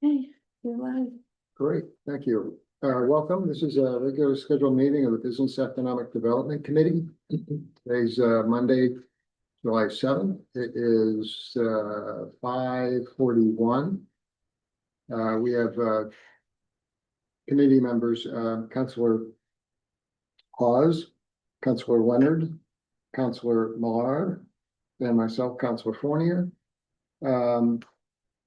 Hey, you're live. Great, thank you. Welcome. This is a regular scheduled meeting of the Business Economic Development Committee. Today's Monday, July 7th. It is 5:41. We have committee members, Councilor Hawes, Councilor Leonard, Councilor Millar, and myself, Councilor Fournier.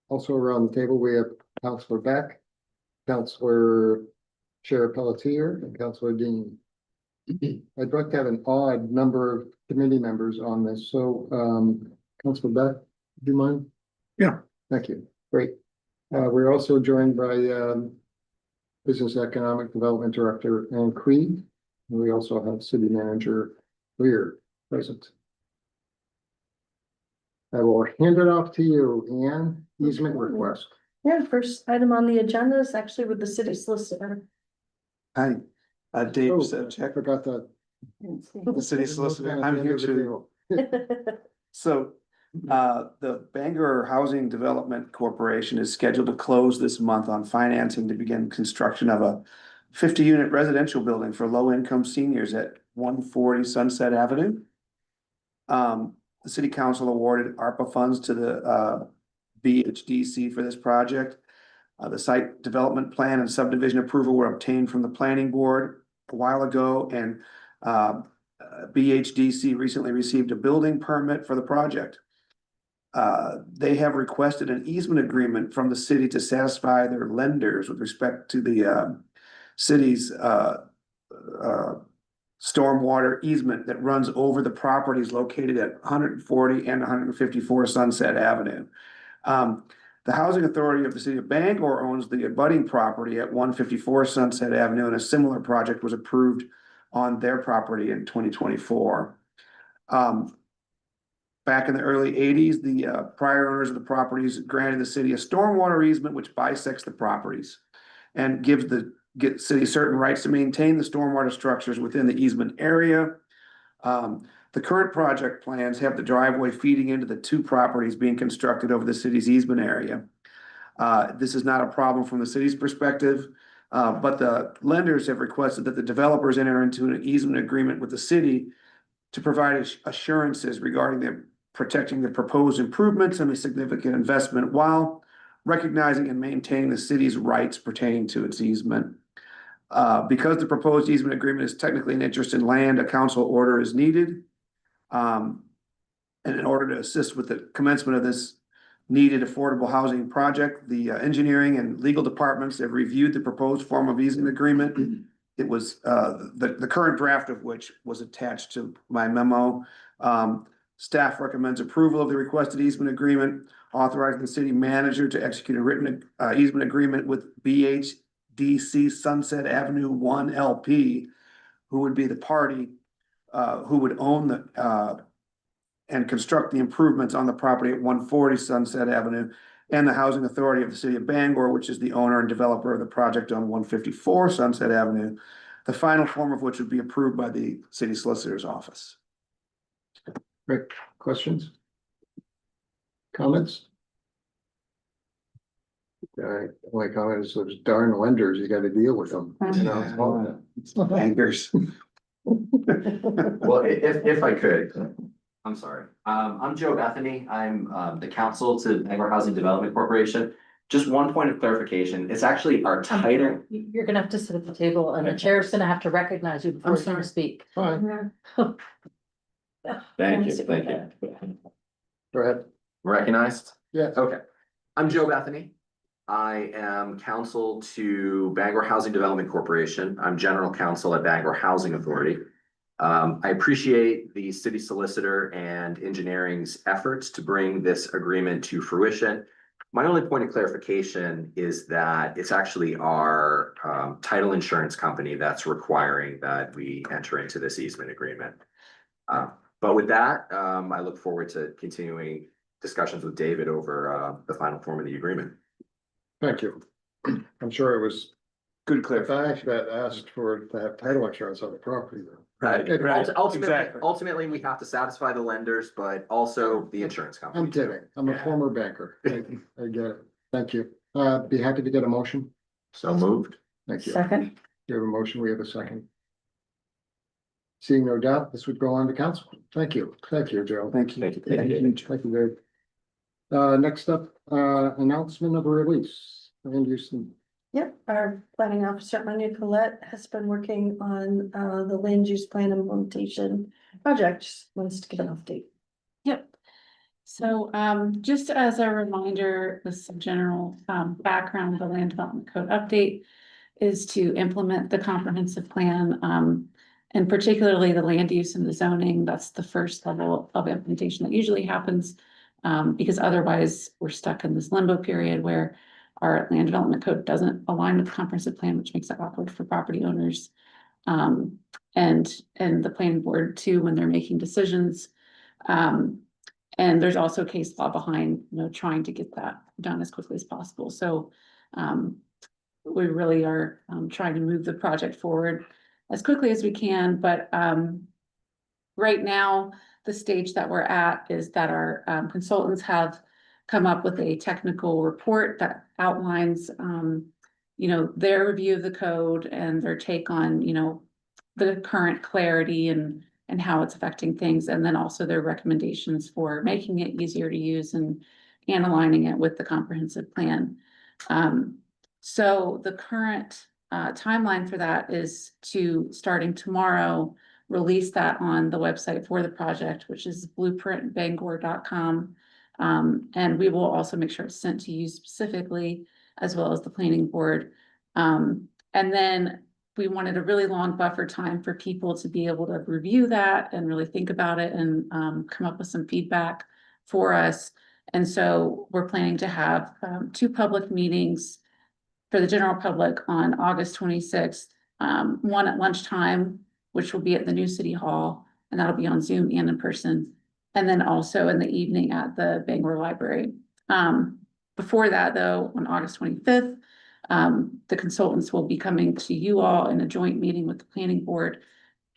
Also around the table, we have Councilor Beck, Councilor Chair Pelletier, and Councilor Dean. I'd like to have an odd number of committee members on this, so Councilor Beck, do you mind? Yeah. Thank you. Great. We're also joined by Business Economic Development Director Ann Creed. And we also have City Manager Lear present. I will hand it off to you, Ann. Easement request. Yeah, first item on the agenda is actually with the city solicitor. Hi, Dave Oh, I Sevcek, forgot that. the city solicitor. I'm here too. So, the Bangor Housing Development Corporation is scheduled to close this month on financing to begin construction of a 50-unit residential building for low-income seniors at 140 Sunset Avenue. The city council awarded ARPA funds to the BHDC for this project. The site development plan and subdivision approval were obtained from the planning board a while ago, and BHDC recently received a building permit for the project. They have requested an easement agreement from the city to satisfy their lenders with respect to the city's stormwater easement that runs over the properties located at 140 and 154 Sunset Avenue. The Housing Authority of the City of Bangor owns the abutting property at 154 Sunset Avenue, and a similar project was approved on their property in 2024. Back in the early 80s, the prior owners of the properties granted the city a stormwater easement which bisects the properties and gives the city certain rights to maintain the stormwater structures within the easement area. The current project plans have the driveway feeding into the two properties being constructed over the city's easement area. This is not a problem from the city's perspective, but the lenders have requested that the developers enter into an easement agreement with the city to provide assurances regarding the protecting the proposed improvements and the significant investment while recognizing and maintaining the city's rights pertaining to its easement. Because the proposed easement agreement is technically an interest in land, a council order is needed. And in order to assist with the commencement of this needed affordable housing project, the engineering and legal departments have reviewed the proposed form of easement agreement. It was the current draft of which was attached to my memo. Staff recommends approval of the requested easement agreement, authorizing the city manager to execute a written easement agreement with BHDC Sunset Avenue 1 LP, who would be the party who would own the and construct the improvements on the property at 140 Sunset Avenue, and the Housing Authority of the City of Bangor, which is the owner and developer of the project on 154 Sunset Avenue, the final form of which would be approved by the city solicitor's office. Great. Questions? Comments? My comment is those darn lenders, you gotta deal with them. You know, it's all- Bankers. Well, if I could, I'm sorry. I'm Joe Bethany. I'm the counsel to Bangor Housing Development Corporation. Just one point of clarification. It's actually our title. You're gonna have to sit at the table and the chair's gonna have to recognize you before you speak. Fine, Thank you, thank you. go ahead. Recognized? Yeah. Okay. I'm Joe Bethany. I am counsel to Bangor Housing Development Corporation. I'm general counsel at Bangor Housing Authority. I appreciate the city solicitor and engineering's efforts to bring this agreement to fruition. My only point of clarification is that it's actually our title insurance company that's requiring that we enter into this easement agreement. But with that, I look forward to continuing discussions with David over the final form of the agreement. Thank you. I'm sure it was Good the clarification. fact that asked for to have title insurance on the property though. Right, right, exactly. Ultimately, we have to satisfy the lenders, but also the insurance company. I'm kidding. I'm a Yeah. former banker. I get it. Thank you. Be happy to get a motion. So moved. Thank you. Second, We have a motion, we have a second. Seeing no doubt, this would go on to council. Thank you. Thank you, Joe. Thank you. Thank you. Thank you. Thank you, Dave. Next up, announcement of a release. Land use and yep, our planning officer, Anya Colette, has been working on the land use plan implementation project. Just wants to give an update. Yep. So, just as a reminder, this general, background, of the land development code update is to implement the comprehensive plan, and particularly the land use and the zoning. That's the first level of implementation that usually happens, because otherwise we're stuck in this limbo period where our land development code doesn't align with the comprehensive plan, which makes it awkward for property owners. And the planning board too, when they're making decisions. And there's also case law behind, trying to get that done as quickly as possible. So, we really are, trying to move the project forward as quickly as we can, but, right now, the stage that we're at is that our, consultants have come up with a technical report that outlines, their review of the code and their take on, the current clarity and how it's affecting things, and then also their recommendations for making it easier to use and aligning it with the comprehensive plan. So the current timeline for that is to, starting tomorrow, release that on the website for the project, which is blueprintbangor.com. And we will also make sure it's sent to you specifically, as well as the planning board. And then we wanted a really long buffer time for people to be able to review that and really think about it and come up with some feedback for us. And so we're planning to have 2 public meetings for the general public on August 26th, one at lunchtime, which will be at the new city hall, and that'll be on Zoom and in person. And then also in the evening at the Bangor Library. Before that though, on August 25th, the consultants will be coming to you all in a joint meeting with the planning board,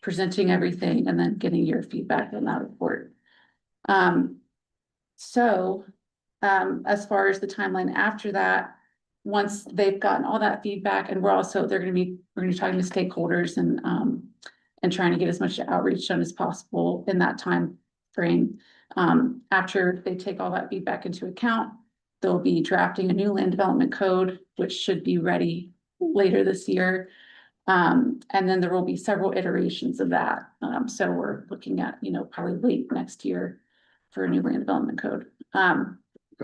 presenting everything and then getting your feedback on that report. As far as the timeline after that, once they've gotten all that feedback, and we're gonna be talking to stakeholders and trying to get as much outreach done as possible in that time frame. After they take all that feedback into account, they'll be drafting a new land development code, which should be ready later this year. And then there will be several iterations of that. So we're looking at, probably late next year for a new land development code. I'm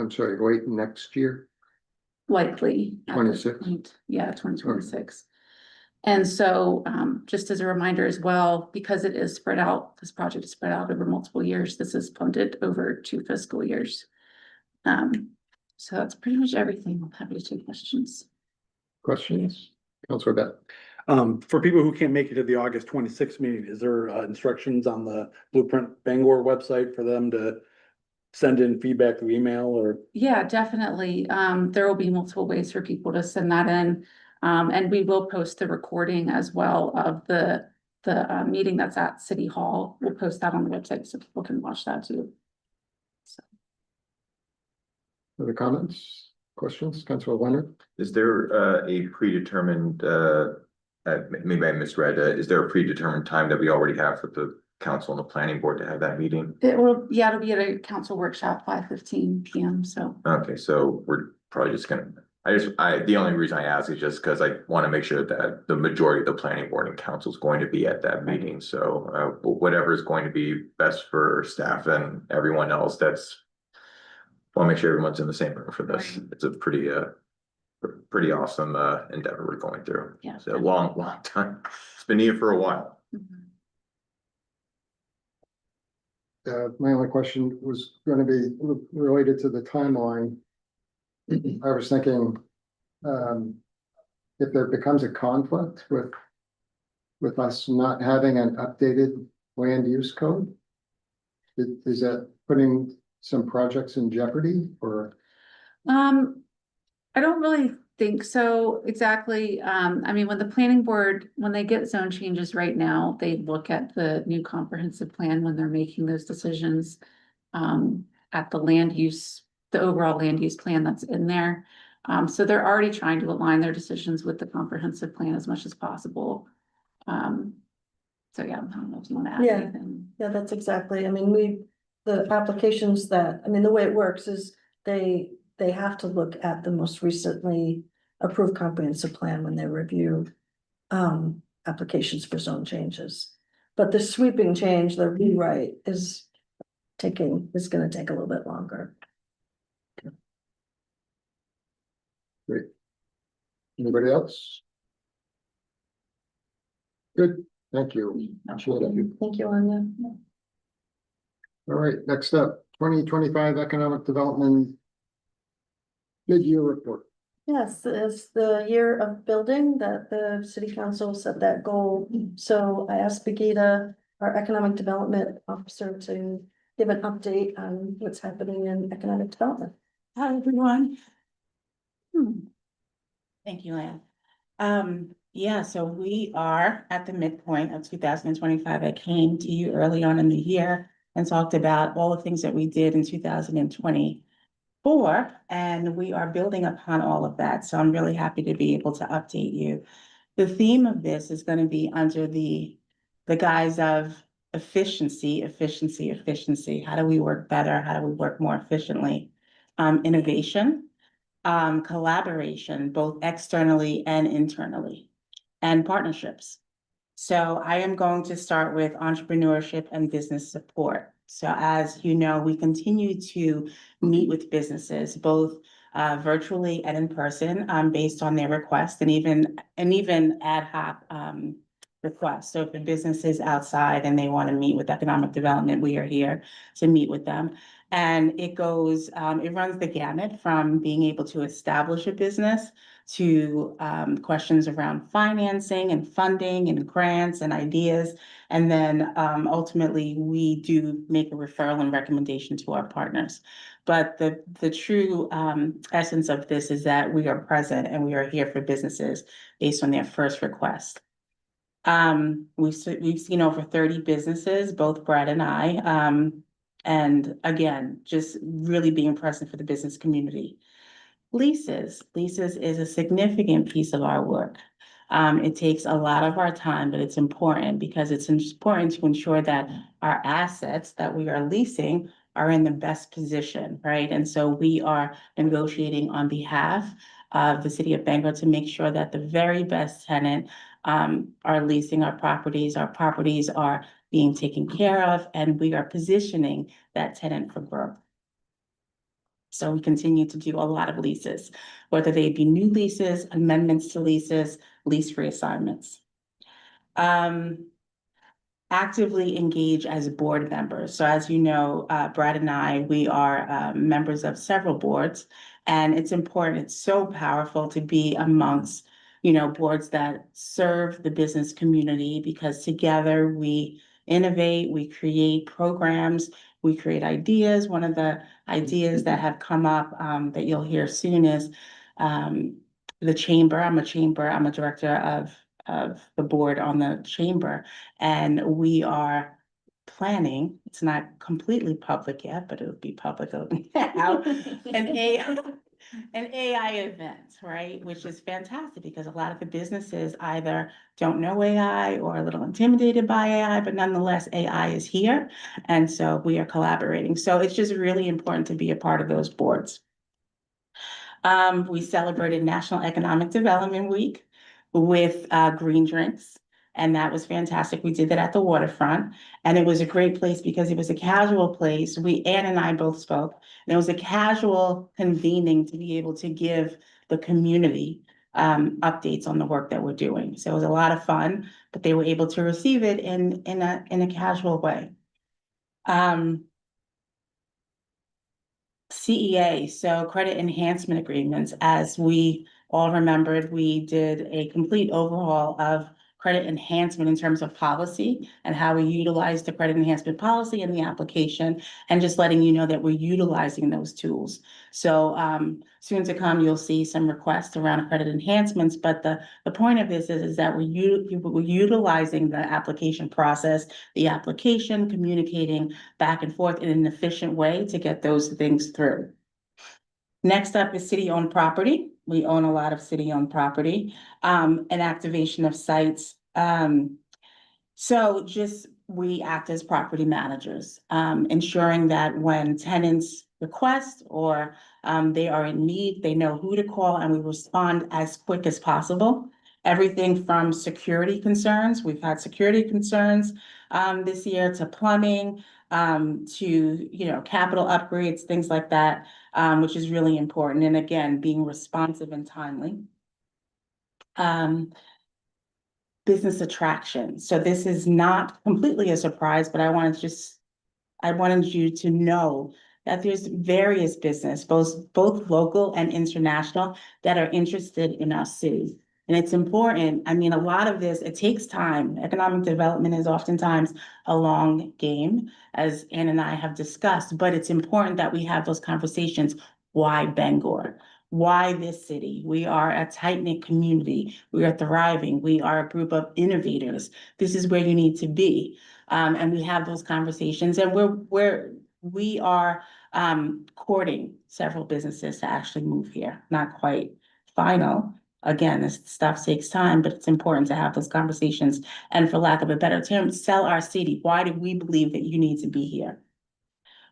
sorry, late next year. Likely. at this 26? point. Yeah, 2026. And so, just as a reminder as well, because it is spread out, this project is spread out over multiple years. This is funded over 2 fiscal years. So that's pretty much everything. I'm happy to take questions. Questions? Councilor Beth. For people who can't make it to the August 26th meeting, is there instructions on the Blueprint Bangor website for them to send in feedback through email or? Yeah, definitely. There will be multiple ways for people to send that in. And we will post the recording as well of the meeting that's at City Hall. We'll post that on the website so people can watch that too. So. Other comments, questions? Councilor Leonard? Is there a predetermined, maybe I misread, is there a predetermined time that we already have for the council and the planning board to have that meeting? It'll be at a council workshop, 5:15 p.m. So. Okay, so we're probably just gonna, the only reason I ask is just because I want to make sure that the majority of the planning board and council is going to be at that meeting. So whatever is going to be best for staff and everyone else, want to make sure everyone's in the same room for this. It's a pretty awesome endeavor we're going through. Yeah. It's a long time. It's been needed for a while. Mhm. My only question was going to be related to the timeline. I was thinking, if there becomes a conflict with us not having an updated land use code, is that putting some projects in jeopardy or? I don't really think so exactly. I mean, when the planning board, when they get zone changes right now, they look at the new comprehensive plan when they're making those decisions. At the land use, the overall land use plan that's in there. So they're already trying to align their decisions with the comprehensive plan as much as possible. So yeah, I don't know if you want to add Yeah. anything. Yeah, that's exactly, I mean, the applications that, I mean, the way it works is they have to look at the most recently approved comprehensive plan when they review applications for zone changes. But the sweeping change, the rewrite is gonna take a little bit longer. Anybody else? Good, thank you. Appreciate it. Thank you, Anya. All right, next up, 2025 Economic Development mid-year report. Yes, it's the year of building that the city council set that goal. So I asked Brigida, our economic development officer, to give an update on what's happening in economic development. Hi, everyone. Thank you, Ann. Yeah, so we are at the midpoint of 2025. I came to you early on in the year and talked about all the things that we did in 2024, and we are building upon all of that. So I'm really happy to be able to update you. The theme of this is going to be under the guise of efficiency. How do we work better? How do we work more efficiently? Innovation, collaboration, both externally and internally, and partnerships. So I am going to start with entrepreneurship and business support. So as you know, we continue to meet with businesses, both virtually and in person, based on their request, and even ad hoc requests. So if a business is outside and they want to meet with economic development, we are here to meet with them. And it goes, it runs the gamut from being able to establish a business to questions around financing and funding and grants and ideas. And then ultimately, we do make a referral and recommendation to our partners. But the true essence of this is that we are present and we are here for businesses based on their first request. We've seen over 30 businesses, both Brad and I, and again, just really being present for the business community. Leases is a significant piece of our work. It takes a lot of our time, but it's important because it's important to ensure that our assets that we are leasing are in the best position, right? And so we are negotiating on behalf of the city of Bangor to make sure that the very best tenant are leasing our properties are being taken care of, and we are positioning that tenant for growth. So we continue to do a lot of leases, whether they be new leases, amendments to leases, lease reassignments. Actively engage as board members. So as you know, Brad and I, we are members of several boards, and it's important, it's so powerful to be amongst, boards that serve the business community, because together we innovate, we create programs, we create ideas. One of the ideas that have come up that you'll hear soon is the chamber. I'm a director of the board on the chamber, and we are planning, it's not completely public yet, but it'll be public now, an AI event, right? Which is fantastic because a lot of the businesses either don't know AI or are a little intimidated by AI, but nonetheless, AI is here. And so we are collaborating. So it's just really important to be a part of those boards. We celebrated National Economic Development Week with green drinks. And that was fantastic. We did that at the waterfront, and it was a great place because it was a casual place. Ann and I both spoke, and it was a casual convening to be able to give the community updates on the work that we're doing. So it was a lot of fun, but they were able to receive it in a casual way. CEA, so credit enhancement agreements. As we all remembered, we did a complete overhaul of credit enhancement in terms of policy and how we utilize the credit enhancement policy in the application, and just letting you know that we're utilizing those tools. So soon to come, you'll see some requests around credit enhancements, but the point of this is that we're utilizing the application process, the application, communicating back and forth in an efficient way to get those things through. Next up is city-owned property. We own a lot of city-owned property, and activation of sites. So just, we act as property managers, ensuring that when tenants request or they are in need, they know who to call and we respond as quick as possible. Everything from security concerns, we've had security concerns this year, to plumbing, to, capital upgrades, things like that, which is really important. And again, being responsive and timely. Business attraction. So this is not completely a surprise, but I wanted you to know that there's various business, both local and international, that are interested in our city. And it's important. I mean, a lot of this, it takes time. Economic development is oftentimes a long game, as Ann and I have discussed, but it's important that we have those conversations. Why Bangor? Why this city? We are a tight-knit community. We are thriving. We are a group of innovators. This is where you need to be. And we have those conversations, and we are courting several businesses to actually move here. Not quite final. Again, this stuff takes time, but it's important to have those conversations. And for lack of a better term, sell our city. Why do we believe that you need to be here?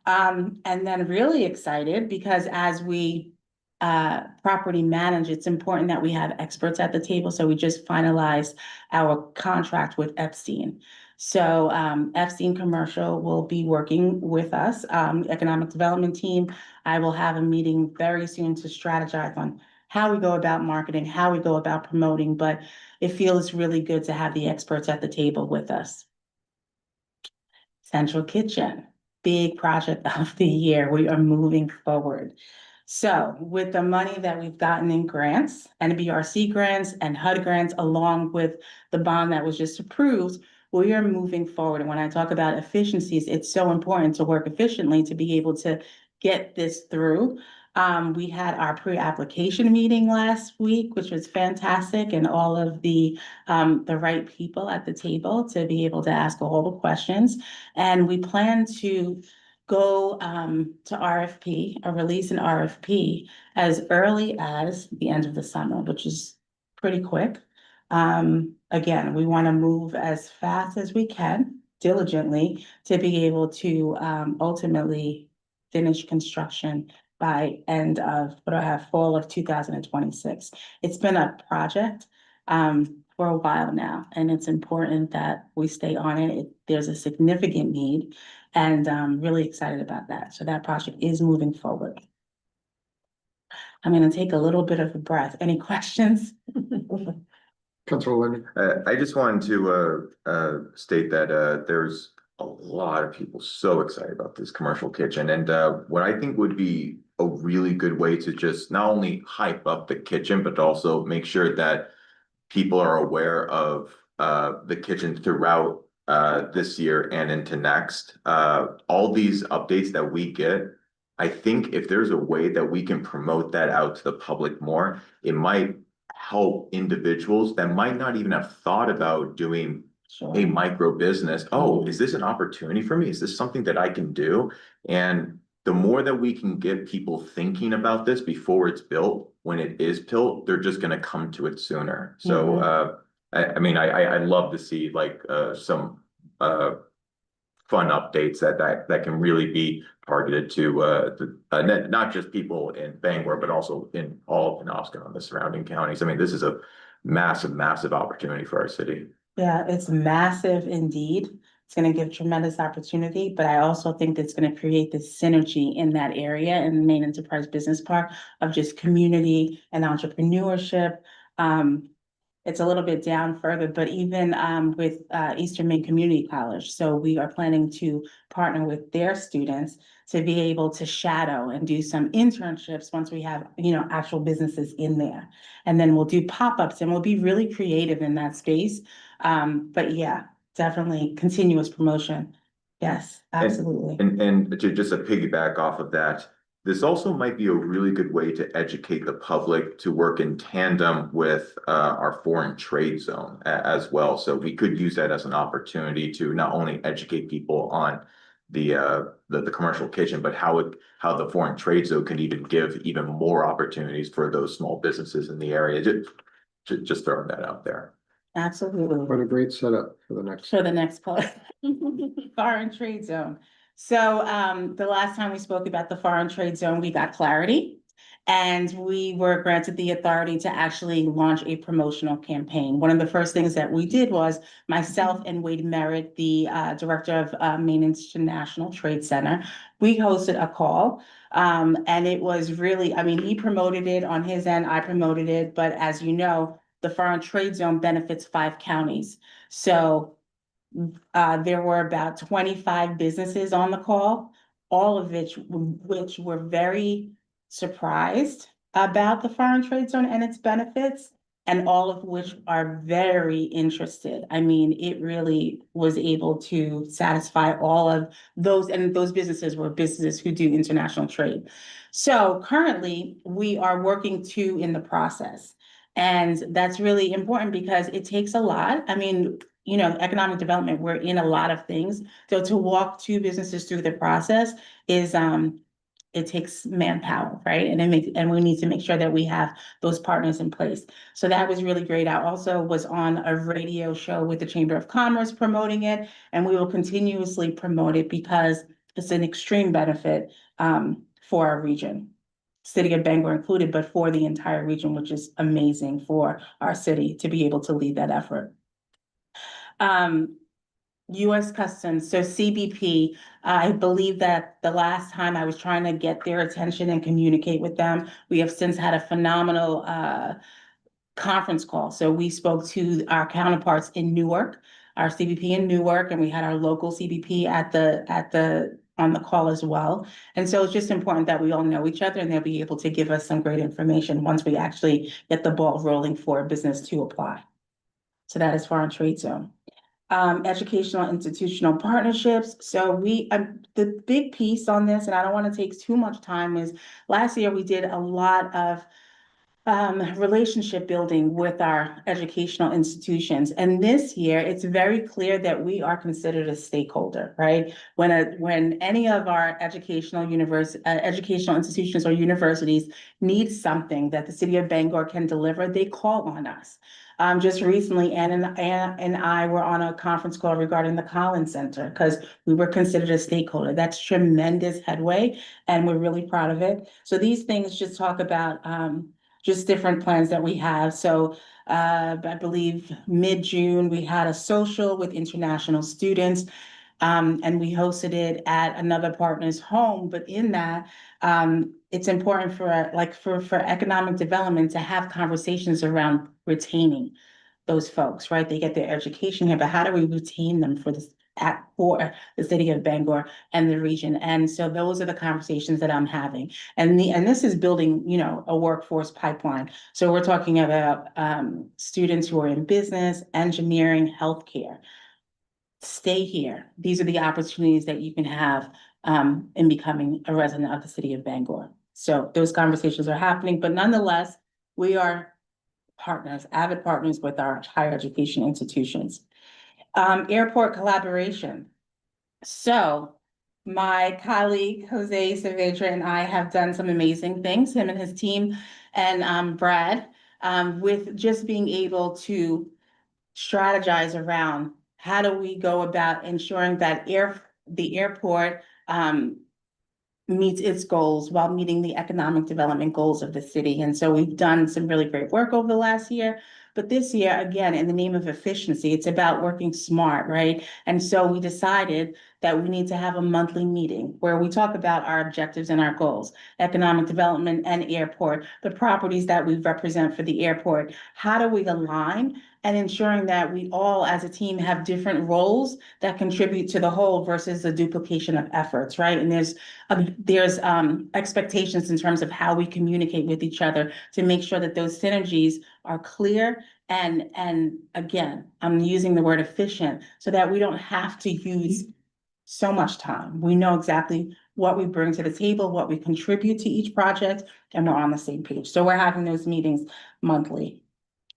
And then really excited because as we property manage, it's important that we have experts at the table. So we just finalized our contract with Epstein. So Epstein Commercial will be working with us, economic development team. I will have a meeting very soon to strategize on how we go about marketing, how we go about promoting, but it feels really good to have the experts at the table with us. Central Kitchen, big project of the year. We are moving forward. So with the money that we've gotten in grants, NBRC grants and HUD grants, along with the bond that was just approved, we are moving forward. And when I talk about efficiencies, it's so important to work efficiently to be able to get this through. We had our pre-application meeting last week, which was fantastic, and all of the right people at the table to be able to ask all the questions. And we plan to go to RFP, or release an RFP as early as the end of the summer, which is pretty quick. Again, we want to move as fast as we can, diligently, to be able to ultimately finish construction by end of, fall of 2026. It's been a project for a while now, and it's important that we stay on it. There's a significant need, and I'm really excited about that. So that project is moving forward. I'm going to take a little bit of a breath. Any questions? Councilor Lenny. I just wanted to state that there's a lot of people so excited about this commercial kitchen, and what I think would be a really good way to just not only hype up the kitchen, but also make sure that people are aware of the kitchen throughout this year and into next. All these updates that we get, I think if there's a way that we can promote that out to the public more, it might help individuals that might not even have thought about doing a micro business. Oh, is this an opportunity for me? Is this something that I can do? And the more that we can get people thinking about this before it's built, when it is built, they're just going to come to it sooner. So, I mean, I'd love to see like some fun updates that can really be targeted to not just people in Bangor, but also in all of Penobscot and the surrounding counties. I mean, this is a massive, massive opportunity for our city. Yeah, it's massive indeed. It's going to give tremendous opportunity, but I also think it's going to create this synergy in that area in the Main Enterprise Business Park of just community and entrepreneurship. It's a little bit down further, but even with Eastern Maine Community College. So we are planning to partner with their students to be able to shadow and do some internships once we have, actual businesses in there. And then we'll do pop-ups and we'll be really creative in that space. But yeah, definitely continuous promotion. Yes, absolutely. And to just a piggyback off of that, this also might be a really good way to educate the public to work in tandem with our foreign trade zone as well. So we could use that as an opportunity to not only educate people on the commercial kitchen, but how the foreign trade zone can even give even more opportunities for those small businesses in the area. Just throwing that out there. Absolutely. What a great setup for the next. For the next part, foreign trade zone. So, the last time we spoke about the foreign trade zone, we got clarity. And we were granted the authority to actually launch a promotional campaign. One of the first things that we did was myself and Wade Merritt, the director of Maine International Trade Center, we hosted a call. And it was really, I mean, he promoted it on his end, I promoted it, but as you know, the foreign trade zone benefits 5 counties. So there were about 25 businesses on the call, all of which were very surprised about the foreign trade zone and its benefits, and all of which are very interested. I mean, it really was able to satisfy all of those, and those businesses were businesses who do international trade. So currently, we are working 2 in the process. And that's really important because it takes a lot. I mean, you know, economic development, we're in a lot of things. So to walk 2 businesses through the process is, it takes manpower, right? And we need to make sure that we have those partners in place. So that was really great. I also was on a radio show with the Chamber of Commerce promoting it, and we will continuously promote it because it's an extreme benefit for our region. City of Bangor included, but for the entire region, which is amazing for our city to be able to lead that effort. US Customs, so CBP, I believe that the last time I was trying to get their attention and communicate with them, we have since had a phenomenal conference call. So we spoke to our counterparts in Newark, our CBP in Newark, and we had our local CBP on the call as well. And so it's just important that we all know each other and they'll be able to give us some great information once we actually get the ball rolling for a business to apply. So that is foreign trade zone. Educational institutional partnerships. So the big piece on this, and I don't want to take too much time, is last year we did a lot of relationship building with our educational institutions. And this year, it's very clear that we are considered a stakeholder, right? When any of our educational institutions or universities need something that the city of Bangor can deliver, they call on us. Just recently, Ann and I were on a conference call regarding the Collins Center because we were considered a stakeholder. That's tremendous headway, and we're really proud of it. So these things just talk about just different plans that we have. So I believe mid-June, we had a social with international students. And we hosted it at another partner's home, but in that, it's important for economic development to have conversations around retaining those folks, right? They get their education here, but how do we retain them for the city of Bangor and the region? And so those are the conversations that I'm having. And this is building, you know, a workforce pipeline. So we're talking about students who are in business, engineering, healthcare. Stay here. These are the opportunities that you can have in becoming a resident of the city of Bangor. So those conversations are happening, but nonetheless, we are partners, avid partners with our higher education institutions. Airport collaboration. So my colleague Jose Saavedra and I have done some amazing things, him and his team, and Brad, with just being able to strategize around how do we go about ensuring that the airport meets its goals while meeting the economic development goals of the city. And so we've done some really great work over the last year. But this year, again, in the name of efficiency, it's about working smart, right? And so we decided that we need to have a monthly meeting where we talk about our objectives and our goals, economic development and airport, the properties that we represent for the airport. How do we align and ensuring that we all as a team have different roles that contribute to the whole versus the duplication of efforts, right? And there's expectations in terms of how we communicate with each other to make sure that those synergies are clear. And again, I'm using the word efficient so that we don't have to use so much time. We know exactly what we bring to the table, what we contribute to each project, and we're on the same page. So we're having those meetings monthly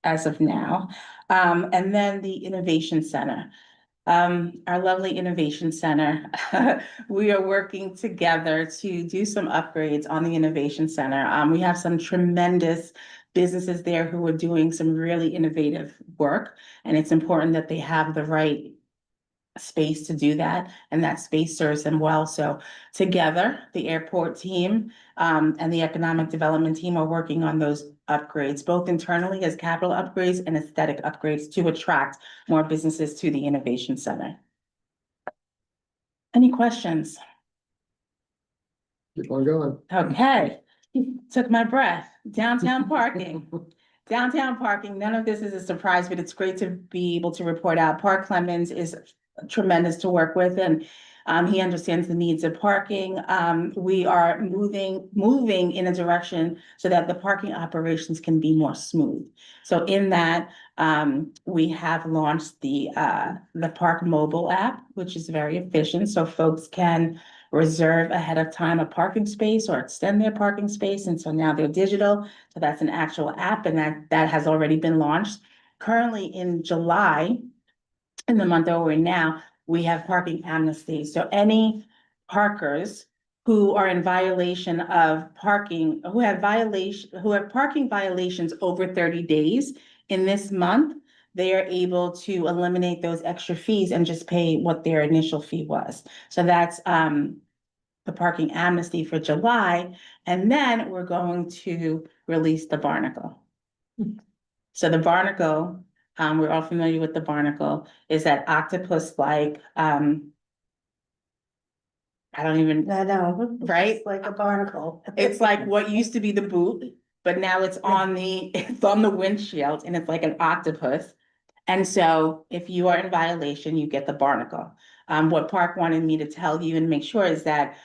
as of now. And then the Innovation Center. our lovely Innovation Center. We are working together to do some upgrades on the Innovation Center. We have some tremendous businesses there who are doing some really innovative work, and it's important that they have the right space to do that, and that space serves them well. So together, the airport team and the economic development team are working on those upgrades, both internally as capital upgrades and aesthetic upgrades to attract more businesses to the Innovation Center. Any questions? Keep on going. Okay, took my breath. Downtown parking. Downtown parking, none of this is a surprise, but it's great to be able to report out. Park Clemens is tremendous to work with, and he understands the needs of parking. We are moving in a direction so that the parking operations can be more smooth. So in that, we have launched the Park Mobile app, which is very efficient, so folks can reserve ahead of time a parking space or extend their parking space. And so now they're digital. So that's an actual app, and that has already been launched. Currently in July, in the month that we're in now, we have parking amnesty. So any parkers who are in violation of parking, who have parking violations over 30 days in this month, they are able to eliminate those extra fees and just pay what their initial fee was. So that's the parking amnesty for July. And then we're going to release the Barnacle. So the Barnacle, we're all familiar with the Barnacle, is that octopus-like, I don't even, I know. Right? It's like a barnacle. it's like what used to be the boot, but now it's on the windshield, and it's like an octopus. And so if you are in violation, you get the Barnacle. What Park wanted me to tell you and make sure is that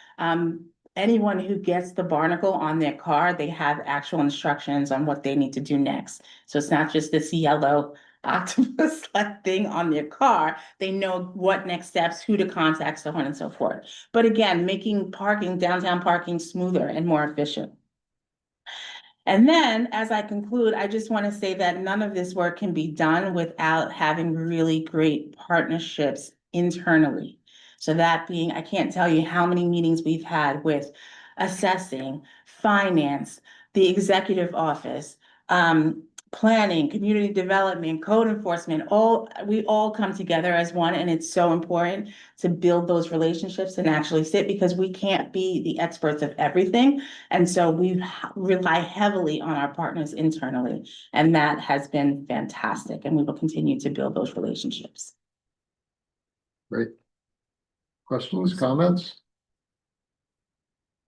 anyone who gets the Barnacle on their car, they have actual instructions on what they need to do next. So it's not just this yellow octopus-like thing on their car. They know what next steps, who to contact, so on and so forth. But again, making downtown parking smoother and more efficient. And then, as I conclude, I just want to say that none of this work can be done without having really great partnerships internally. So that being, I can't tell you how many meetings we've had with assessing, finance, the executive office, planning, community development, code enforcement, we all come together as one, and it's so important to build those relationships and actually sit, because we can't be the experts of everything. And so we rely heavily on our partners internally, and that has been fantastic, and we will continue to build those relationships. Great. Questions, comments?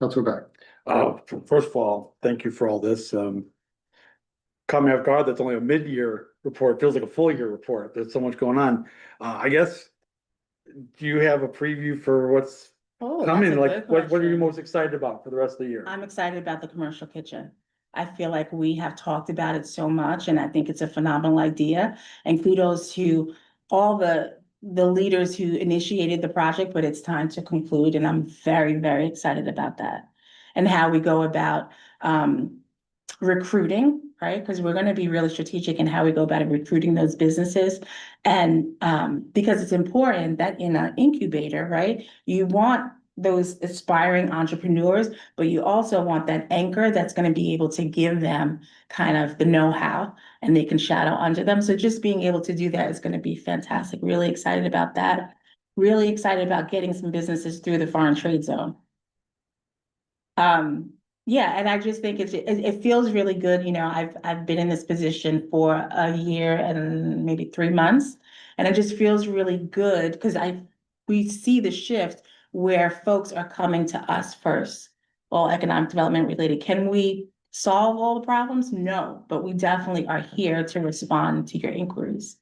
Councilor Beck. First of all, thank you for all this. Caught me off guard. That's only a mid-year report. Feels like a full year report. There's so much going on. I guess, do you have a preview for what's coming? Like, what are you most excited about for the rest of the year? I'm excited about the commercial kitchen. I feel like we have talked about it so much, and I think it's a phenomenal idea. And kudos to all the leaders who initiated the project, but it's time to conclude, and I'm very, very excited about that. And how we go about recruiting, right? Because we're going to be really strategic in how we go about recruiting those businesses. And because it's important that in an incubator, right, you want those aspiring entrepreneurs, but you also want that anchor that's going to be able to give them kind of the know-how, and they can shadow under them. So just being able to do that is going to be fantastic. Really excited about that. Really excited about getting some businesses through the foreign trade zone. Yeah, and I just think it feels really good. You know, I've been in this position for a year and maybe 3 months, and it just feels really good because we see the shift where folks are coming to us first, all economic development related. Can we solve all the problems? No, but we definitely are here to respond to your inquiries.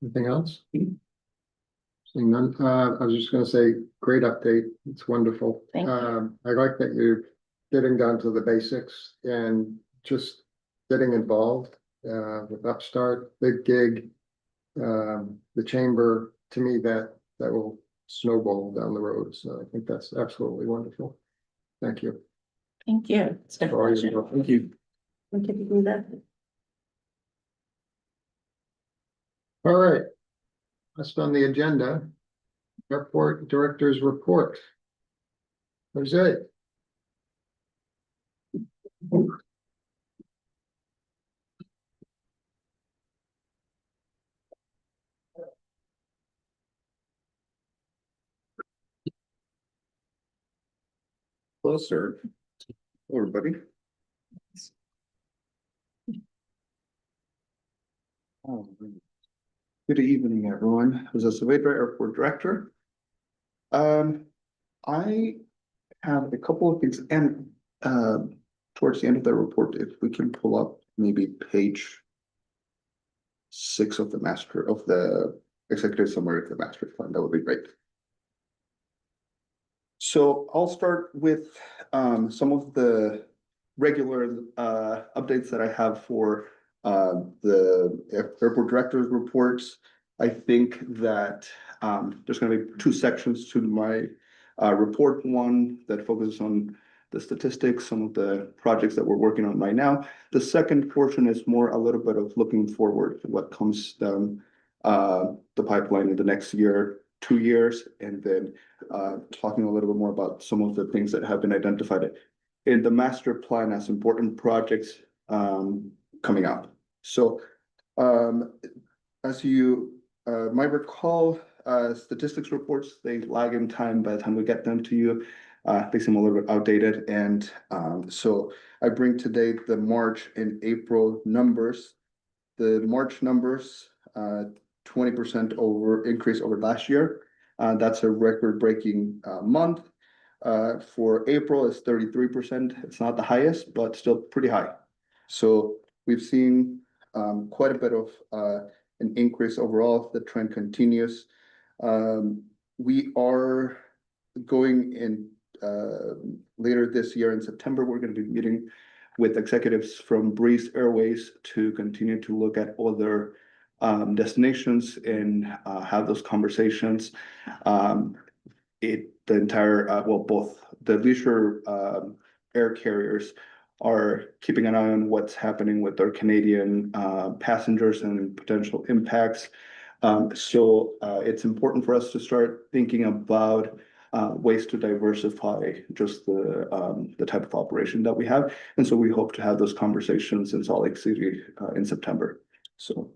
Anything else? Seeing none, I was just gonna say, great update. It's wonderful. Thank you. I like that you're getting down to the basics and just getting involved with Upstart, Big Gig, the chamber. To me, that will snowball down the road. So I think that's absolutely wonderful. Thank you. Thank you. It's been a For all your pleasure. work. Thank you. We could do that. All right. That's on the agenda. Airport Director's Report. Jose. Hello, sir. Hello, everybody. Oh, good evening, everyone. As a Saavedra Airport Director. I have a couple of things and towards the end of the report, if we can pull up maybe page 6 of the master of the executive summary of the master plan, that would be great. So I'll start with some of the regular updates that I have for the airport director's reports. I think that there's gonna be two sections to my report. One that focuses on the statistics, some of the projects that we're working on right now. The second portion is more a little bit of looking forward to what comes down the pipeline in the next year, 2 years, and then talking a little bit more about some of the things that have been identified in the master plan as important projects coming up. So as you might recall, statistics reports, they lag in time by the time we get them to you. They seem a little bit outdated, and so I bring today the March and April numbers. The March numbers, 20% increase over last year. That's a record-breaking month. For April, it's 33%. It's not the highest, but still pretty high. So we've seen quite a bit of an increase overall. The trend continues. We are going in later this year in September. We're going to be meeting with executives from Breeze Airways to continue to look at other destinations and have those conversations. The entire both the leisure air carriers are keeping an eye on what's happening with their Canadian passengers and potential impacts. So it's important for us to start thinking about ways to diversify just the type of operation that we have. And so we hope to have those conversations in Salt Lake City in September. So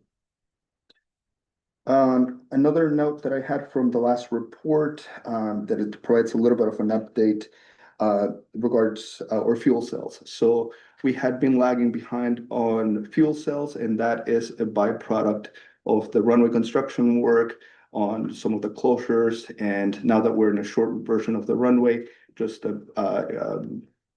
another note that I had from the last report that it provides a little bit of an update regards or fuel cells. So we had been lagging behind on fuel cells, and that is a byproduct of the runway construction work on some of the closures. And now that we're in a short version of the runway, just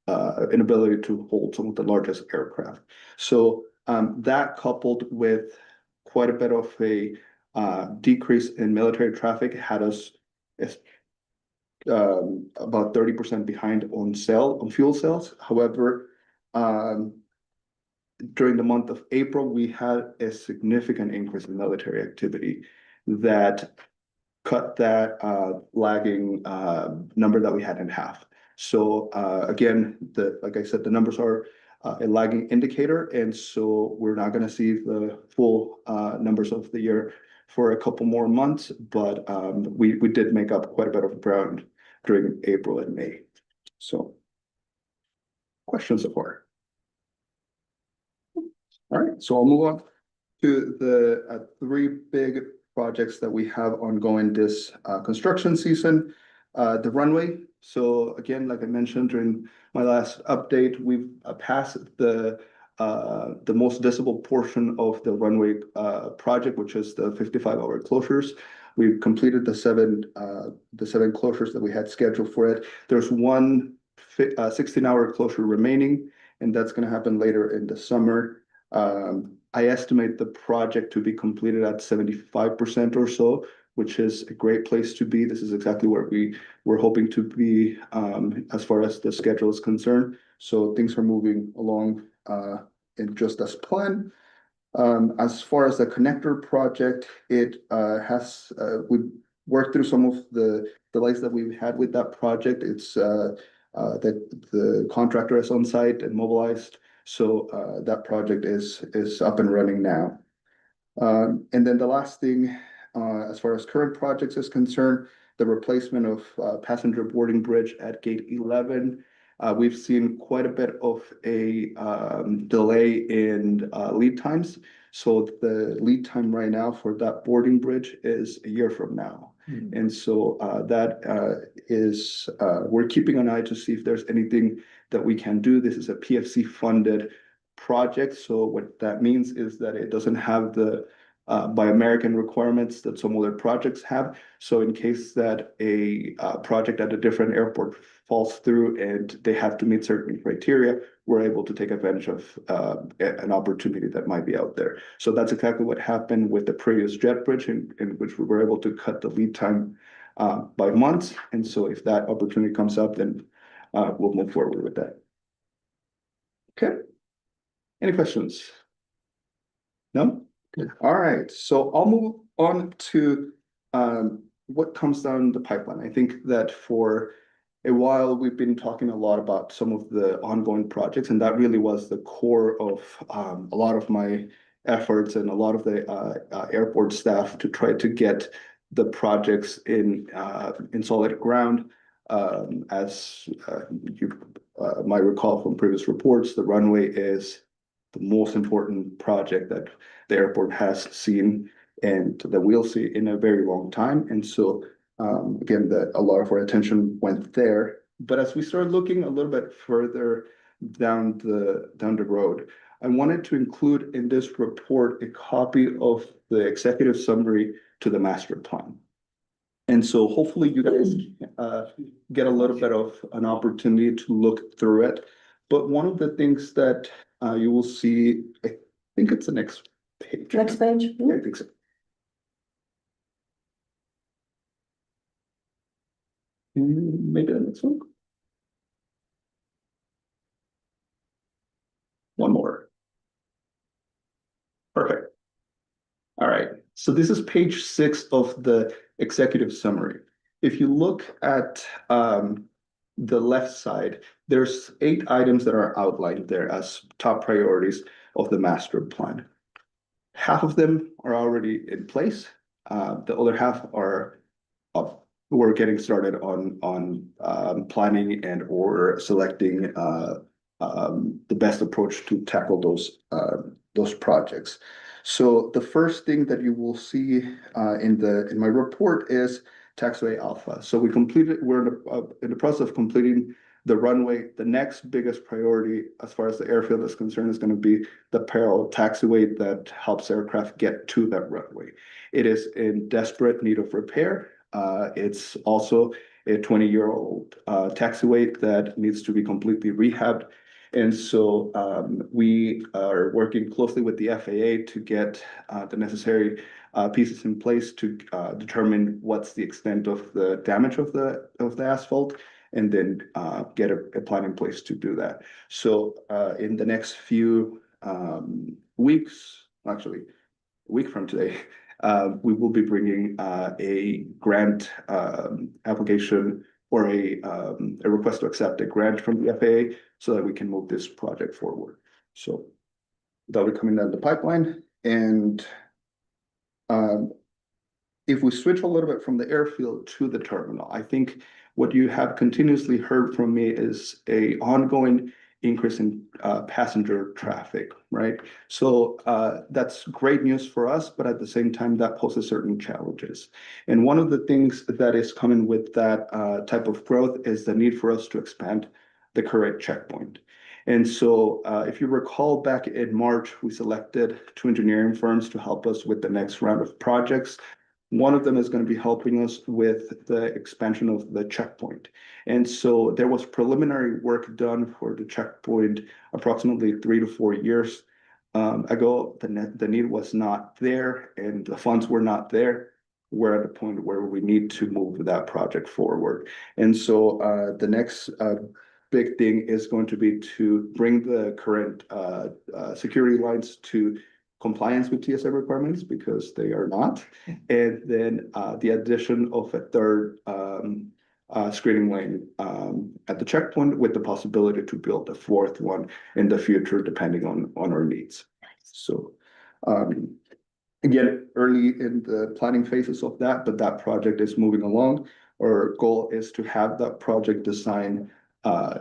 inability to hold some of the largest aircraft. So that coupled with quite a bit of a decrease in military traffic had us about 30% behind on fuel cells. However, during the month of April, we had a significant increase in military activity that cut that lagging number that we had in half. So again, like I said, the numbers are a lagging indicator, and so we're not going to see the full numbers of the year for a couple more months, but we did make up quite a bit of ground during April and May. So questions so far? All right, so I'll move on to the 3 big projects that we have ongoing this construction season. The runway. So again, like I mentioned during my last update, we've passed the most visible portion of the runway project, which is the 55-hour closures. We've completed the seven closures that we had scheduled for it. There's one 16-hour closure remaining, and that's going to happen later in the summer. I estimate the project to be completed at 75% or so, which is a great place to be. This is exactly where we're hoping to be as far as the schedule is concerned. So things are moving along in just as planned. As far as the connector project, it has we've worked through some of the delays that we've had with that project. It's that the contractor is on site and mobilized. So that project is up and running now. And then the last thing, as far as current projects is concerned, the replacement of passenger boarding bridge at gate 11. We've seen quite a bit of a delay in lead times. So the lead time right now for that boarding bridge is a year from now. And so we're keeping an eye to see if there's anything that we can do. This is a PFC funded project. So what that means is that it doesn't have the by American requirements that some other projects have. So in case that a project at a different airport falls through and they have to meet certain criteria, we're able to take advantage of an opportunity that might be out there. So that's exactly what happened with the previous jet bridge in which we were able to cut the lead time by months. And so if that opportunity comes up, then we'll move forward with that. Okay. Any questions? No? All right, so I'll move on to what comes down the pipeline. I think that for a while, we've been talking a lot about some of the ongoing projects, and that really was the core of a lot of my efforts and a lot of the airport staff to try to get the projects in solid ground. As you might recall from previous reports, the runway is the most important project that the airport has seen and that we'll see in a very long time. And so again, that a lot of our attention went there. But as we started looking a little bit further down the road, I wanted to include in this report a copy of the executive summary to the master plan. And so hopefully you guys get a little bit of an opportunity to look through it. But one of the things that you will see, I think it's the next page. Next page. Yeah, I think so. Maybe the next one. One more. Perfect. All right, so this is page 6 of the executive summary. If you look at the left side, there's 8 items that are outlined there as top priorities of the master plan. Half of them are already in place. The other half are we're getting started on planning and or selecting the best approach to tackle those projects. So the first thing that you will see in my report is Taxiway Alpha. So we're in the process of completing the runway. The next biggest priority as far as the airfield is concerned is going to be the parallel taxiway that helps aircraft get to that runway. It is in desperate need of repair. It's also a 20-year-old taxiway that needs to be completely rehabbed. And so we are working closely with the FAA to get the necessary pieces in place to determine what's the extent of the damage of the asphalt, and then get a plan in place to do that. So in the next few weeks, actually a week from today, we will be bringing a grant application or a request to accept a grant from the FAA so that we can move this project forward. So that'll be coming down the pipeline. And if we switch a little bit from the airfield to the terminal, I think what you have continuously heard from me is a ongoing increase in passenger traffic, right? So that's great news for us, but at the same time, that poses certain challenges. And one of the things that is coming with that type of growth is the need for us to expand the current checkpoint. And so if you recall back in March, we selected 2 engineering firms to help us with the next round of projects. One of them is going to be helping us with the expansion of the checkpoint. And so there was preliminary work done for the checkpoint approximately 3 to 4 years ago. The need was not there and the funds were not there. We're at a point where we need to move that project forward. And so the next big thing is going to be to bring the current security lines to compliance with TSA requirements, because they are not. And then the addition of a third screening lane at the checkpoint, with the possibility to build a 4th one in the future, depending on our needs. So again, early in the planning phases of that, but that project is moving along. Our goal is to have that project design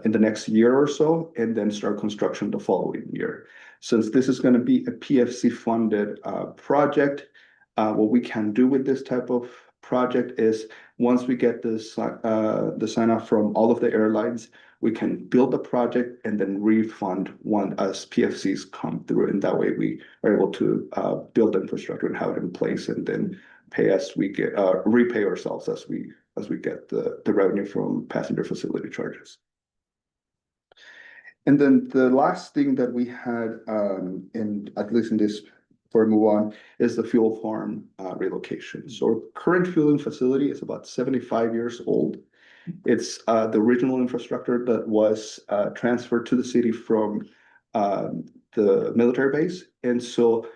in the next year or so, and then start construction the following year. Since this is gonna be a PFC funded project, what we can do with this type of project is, once we get this the sign off from all of the airlines, we can build the project and then refund one as PFCs come through, and that way we are able to build infrastructure and have it in place, and then pay as we get repay ourselves as we get the revenue from passenger facility charges. And then the last thing that we had in, at least in this, before we move on, is the fuel farm relocation. So our current fueling facility is about 75 years old. It's the original infrastructure that was transferred to the city from the military base. And so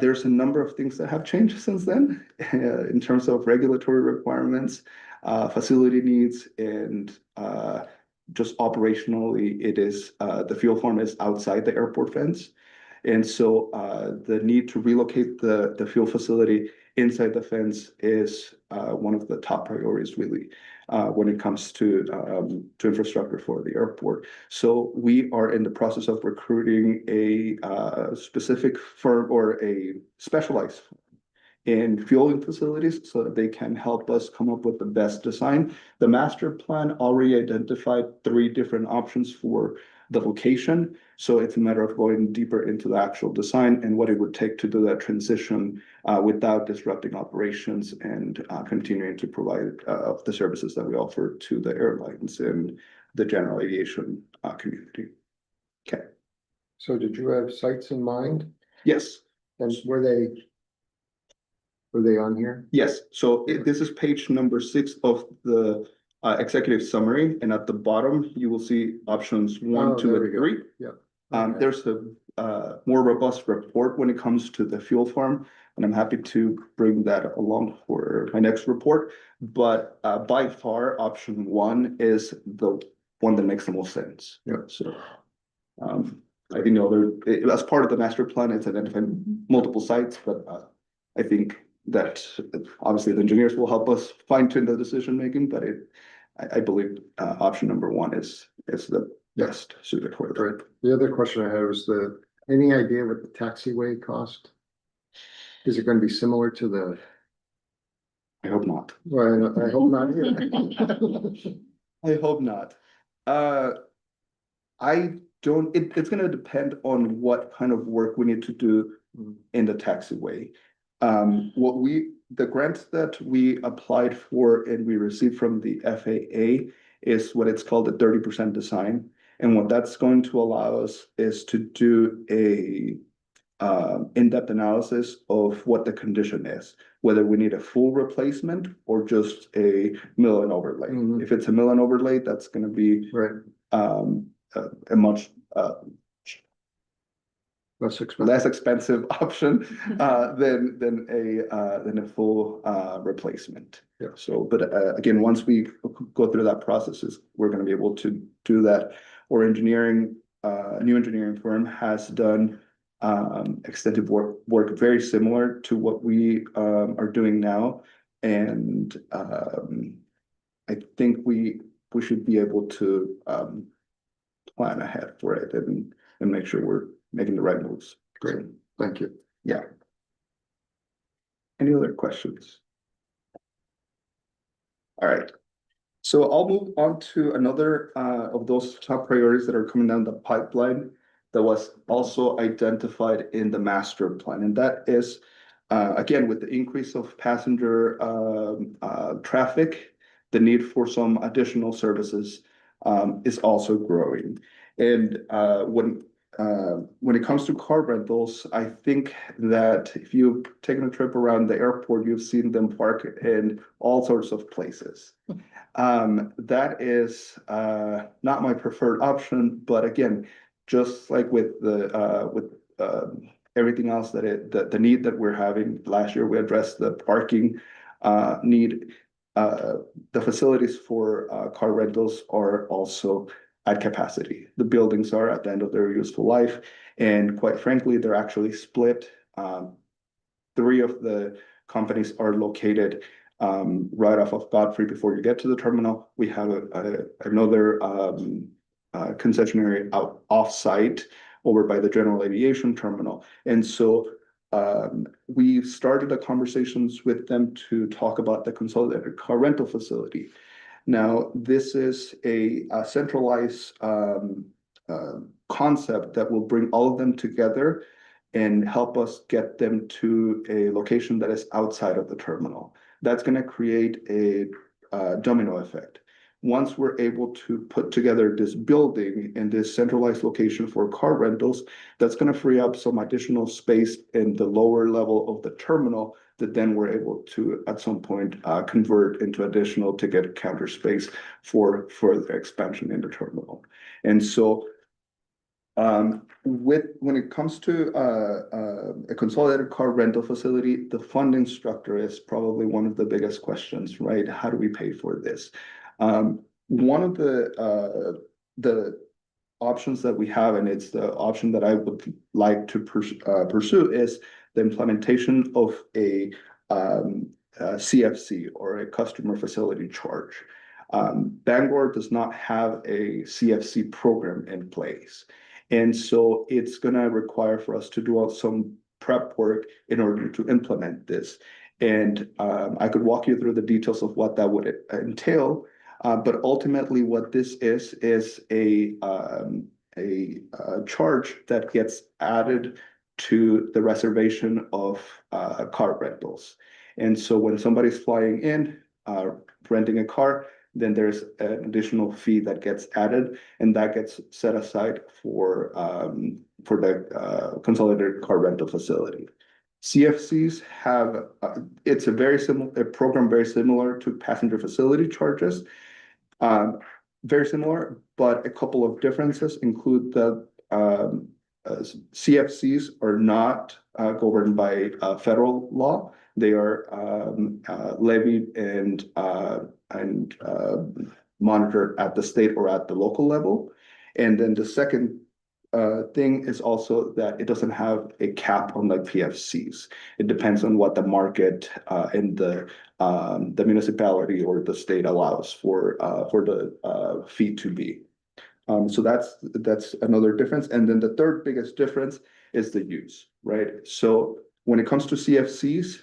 there's a number of things that have changed since then in terms of regulatory requirements, facility needs, and just operationally, it is the fuel farm is outside the airport fence. And so the need to relocate the fuel facility inside the fence is one of the top priorities, really, when it comes to infrastructure for the airport. So we are in the process of recruiting a specific firm or a specialized firm in fueling facilities so that they can help us come up with the best design. The master plan already identified 3 different options for the location. So it's a matter of going deeper into the actual design and what it would take to do that transition without disrupting operations and continuing to provide the services that we offer to the airlines and the general aviation community. Okay. So did you have sites in mind? Yes. And were they on here? Yes. So this is page number 6 of the executive summary, and at the bottom, you will see options 1, Oh, 2, there we and go. 3. Yeah. Okay. There's a more robust report when it comes to the fuel farm, and I'm happy to bring that along for my next report. But by far, option 1 is the one that makes the most sense. Yeah. So I think as part of the master plan, it's identified multiple sites, but I think that obviously the engineers will help us fine tune the decision making, but I believe option number 1 is the best suited for it. Right. The other question I had was any idea what the taxiway cost? Is it going to be similar to the, I hope not. well, I hope not either. I hope not. It's gonna depend on what kind of work we need to do in the taxiway. The grant that we applied for and we received from the FAA is what it's called a 30% design. And what that's going to allow us is to do a in-depth analysis of what the condition is, whether we need a full replacement or just a mill and overlay. Mhm. If it's a mill and overlay, that's gonna be Right, a much less expensive. less expensive option than a full replacement. Yeah. So, but again, once we go through that process, we're gonna be able to do that. Or new engineering firm has done extensive work very similar to what we are doing now. And I think we should be able to plan ahead for it and make sure we're making the right moves. Great, thank you. Yeah. Any other questions? All right. So I'll move on to another of those top priorities that are coming down the pipeline that was also identified in the master plan. And that is, again, with the increase of passenger traffic, the need for some additional services is also growing. And when it comes to car rentals, I think that if you've taken a trip around the airport, you've seen them park in all sorts of places. That is not my preferred option, but again, just like with everything else the need that we're having, last year we addressed the parking need. The facilities for car rentals are also at capacity. The buildings are at the end of their useful life, and quite frankly, they're actually split three of the companies are located right off of Godfrey before you get to the terminal. We have another concessionary out off-site over by the General Aviation Terminal. And so we started the conversations with them to talk about the consolidated car rental facility. Now, this is a centralized concept that will bring all of them together and help us get them to a location that is outside of the terminal. That's going to create a domino effect. Once we're able to put together this building in this centralized location for car rentals, that's going to free up some additional space in the lower level of the terminal that then we're able to, at some point, convert into additional ticket counter space for further expansion in the terminal. And so when it comes to a consolidated car rental facility, the funding structure is probably one of the biggest questions, right? How do we pay for this? One of the options that we have, and it's the option that I would like to pursue, is the implementation of a CFC, or a customer facility charge. Bangor does not have a CFC program in place. And so it's going to require for us to do some prep work in order to implement this. And I could walk you through the details of what that would entail. But ultimately, what this is a charge that gets added to the reservation of car rentals. And so when somebody's flying in, renting a car, then there's an additional fee that gets added, and that gets set aside for the consolidated car rental facility. CFCs have it's a program very similar to passenger facility charges, very similar, but a couple of differences include that CFCs are not governed by federal law. They are levied and monitored at the state or at the local level. And then the second thing is also that it doesn't have a cap on the PFCs. It depends on what the market and the municipality or the state allows for the fee to be. So that's another difference. And then the third biggest difference is the use, right? So when it comes to CFCs,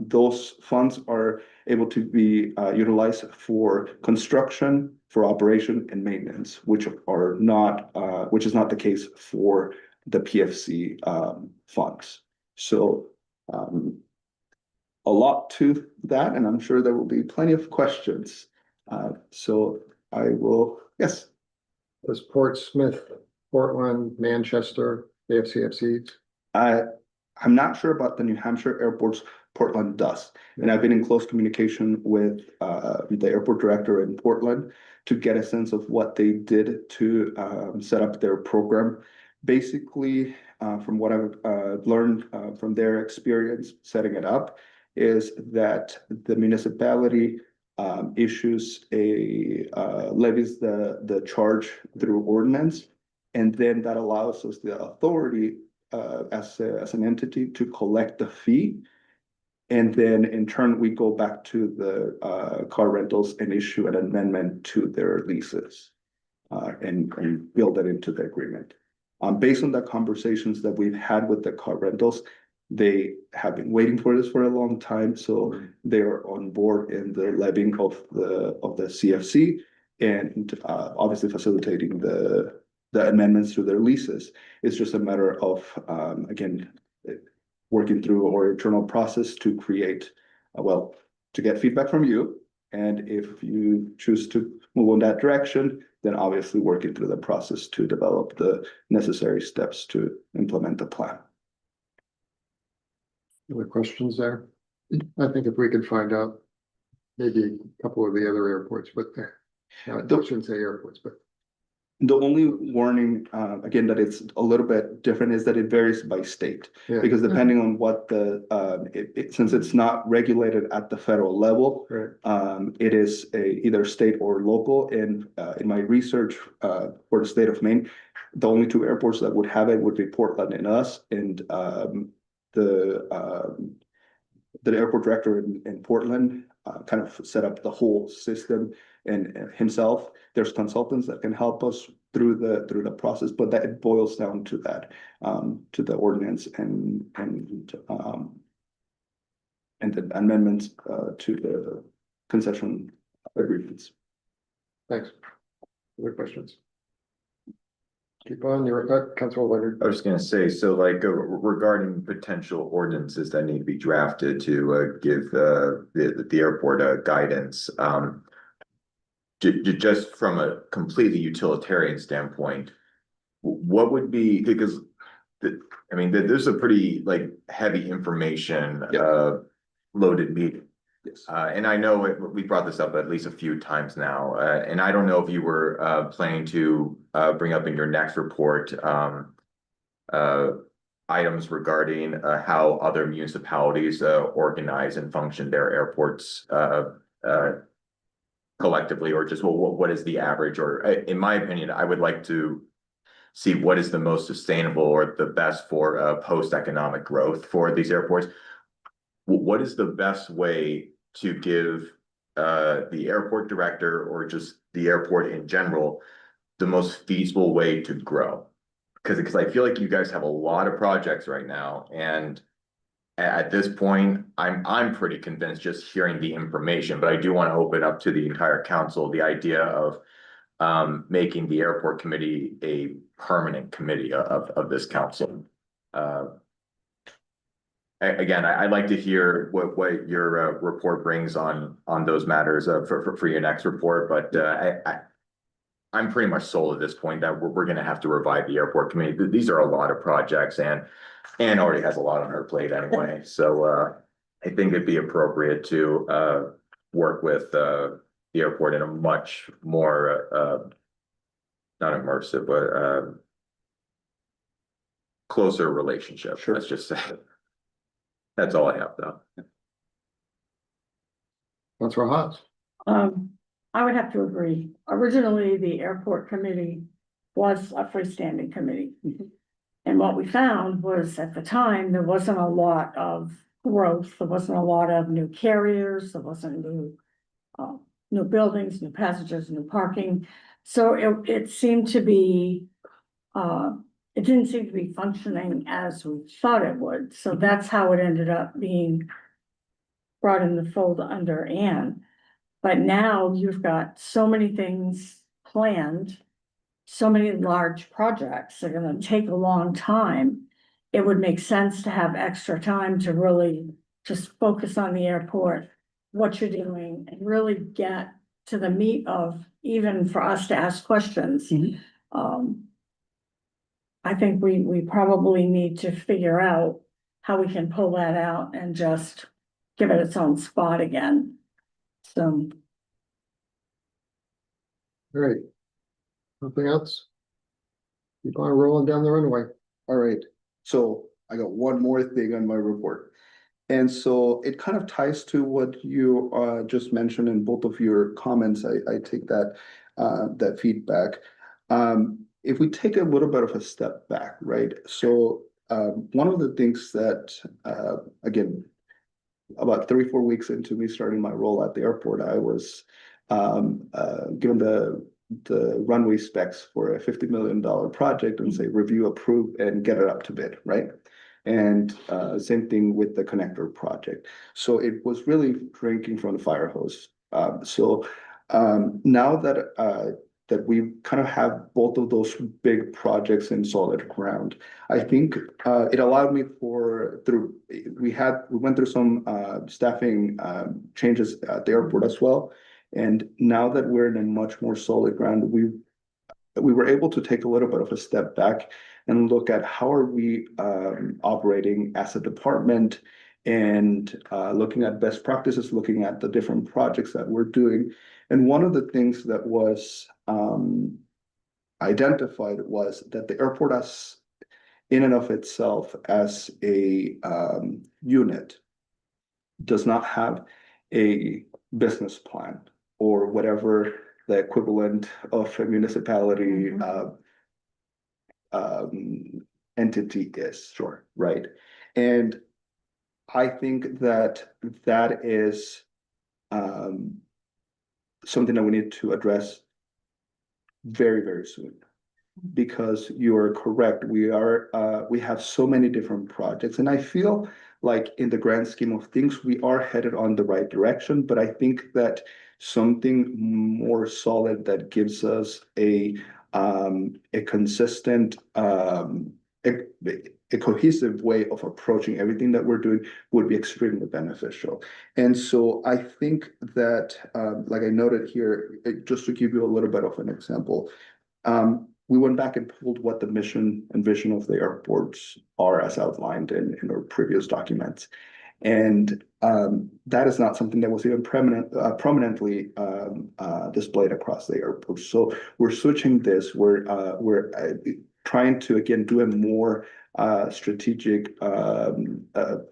those funds are able to be utilized for construction, for operation and maintenance, which is not the case for the PFC funds. So a lot to that, and I'm sure there will be plenty of questions. So I will, yes. Was Portsmouth, Portland, Manchester, they have CFCs? I'm not sure about the New Hampshire airports. Portland does. And I've been in close communication with the airport director in Portland to get a sense of what they did to set up their program. Basically, from what I've learned from their experience setting it up, is that the municipality issues levies the charge through ordinance, and then that allows us the authority as an entity to collect the fee. And then in turn, we go back to the car rentals and issue an amendment to their leases and build that into the agreement. Based on the conversations that we've had with the car rentals, they have been waiting for this for a long time, so they are on board in the levying of the CFC and obviously facilitating the amendments to their leases. It's just a matter of again working through our internal process to create to get feedback from you, and if you choose to move in that direction, then obviously working through the process to develop the necessary steps to implement the plan. Other questions there? I think if we could find out maybe a couple of the other airports, but I shouldn't say airports, but the only warning, again, that it's a little bit different is that it varies by state. yeah. Because depending on what since it's not regulated at the federal level, Right. it is either state or local. And in my research for the state of Maine, the only two airports that would have it would be Portland and us. And the airport director in Portland, kind of set up the whole system and himself. There's consultants that can help us through the process, but that it boils down to that, to the ordinance and the amendments, to the concession agreements. Thanks. Other questions? Keep on, your Councilor Leonard. I was just gonna say, so like regarding potential ordinances that need to be drafted to give the airport guidance. Just from a completely utilitarian standpoint, what would be, because I mean, there's a pretty like heavy information loaded meeting. Yes. And I know we brought this up at least a few times now, and I don't know if you were planning to bring up in your next report items regarding how other municipalities organize and function their airports collectively, or just what is the average, or in my opinion, I would like to see what is the most sustainable or the best for post-economic growth for these airports. What is the best way to give the airport director or just the airport in general the most feasible way to grow? Because I feel like you guys have a lot of projects right now, and at this point, I'm pretty convinced just hearing the information, but I do want to open up to the entire council the idea of making the airport committee a permanent committee of this council. Again, I'd like to hear what your report brings on those matters for your next report, but I'm pretty much sold at this point that we're going to have to revive the airport committee. These are a lot of projects, and Anne already has a lot on her plate anyway. So I think it'd be appropriate to work with the airport in a much more not immersive, but closer relationship. Sure. Let's just say. That's all I have, though. Councilor Hotz. I would have to agree. Originally, the airport committee was a freestanding committee. And what we found was at the time, there wasn't a lot of growth. There wasn't a lot of new carriers. There wasn't new buildings, new passengers, new parking. So it seemed to be, it didn't seem to be functioning as we thought it would. So that's how it ended up being brought in the fold under Anne. But now you've got so many things planned, so many large projects that are gonna take a long time. It would make sense to have extra time to really just focus on the airport, what you're doing, and really get to the meat of, even for us to ask questions. I think we probably need to figure out how we can pull that out and just give it its own spot again. So. All right. Nothing else? Keep on rolling down the runway. All right, so I got one more thing on my report. And so it kind of ties to what you just mentioned in both of your comments. I take that that feedback. If we take a little bit of a step back, right? So one of the things that again, about 3-4 weeks into me starting my role at the airport, I was given the runway specs for a $50 million project and say review, approve, and get it up to bid, right? And same thing with the connector project. So it was really drinking from the fire hose. Now that we kind of have both of those big projects in solid ground, I think it allowed me we went through some staffing changes at the airport as well. And now that we're in a much more solid ground, we were able to take a little bit of a step back and look at how are we operating as a department, and looking at best practices, looking at the different projects that we're doing. And one of the things that was identified was that the airport as in and of itself as a unit does not have a business plan or whatever the equivalent of a municipality entity is. Sure. Right. And I think that that is something that we need to address very, very soon. Because you are correct, we have so many different projects, and I feel like in the grand scheme of things, we are headed on the right direction, but I think that something more solid that gives us a consistent, a cohesive way of approaching everything that we're doing would be extremely beneficial. And so I think that, like I noted here, just to give you a little bit of an example, we went back and pulled what the mission and vision of the airports are as outlined in our previous documents. And that is not something that was even prominently displayed across the airport. So we're switching this. We're trying to again do a more strategic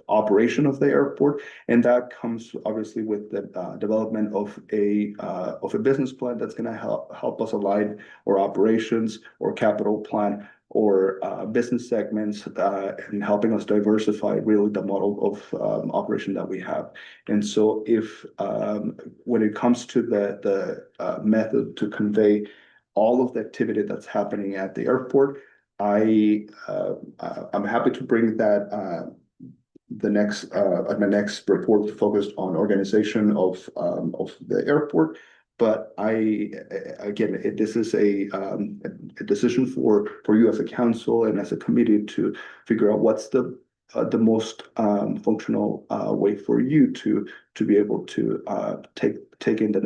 operation of the airport, and that comes obviously with the development of a business plan that's going to help us align our operations or capital plan or business segments and helping us diversify really the model of operation that we have. And so if when it comes to the method to convey all of the activity that's happening at the airport, I'm happy to bring that my next report focused on organization of the airport. But again, this is a decision for you as a council and as a committee to figure out what's the most functional way for you to be able to take in the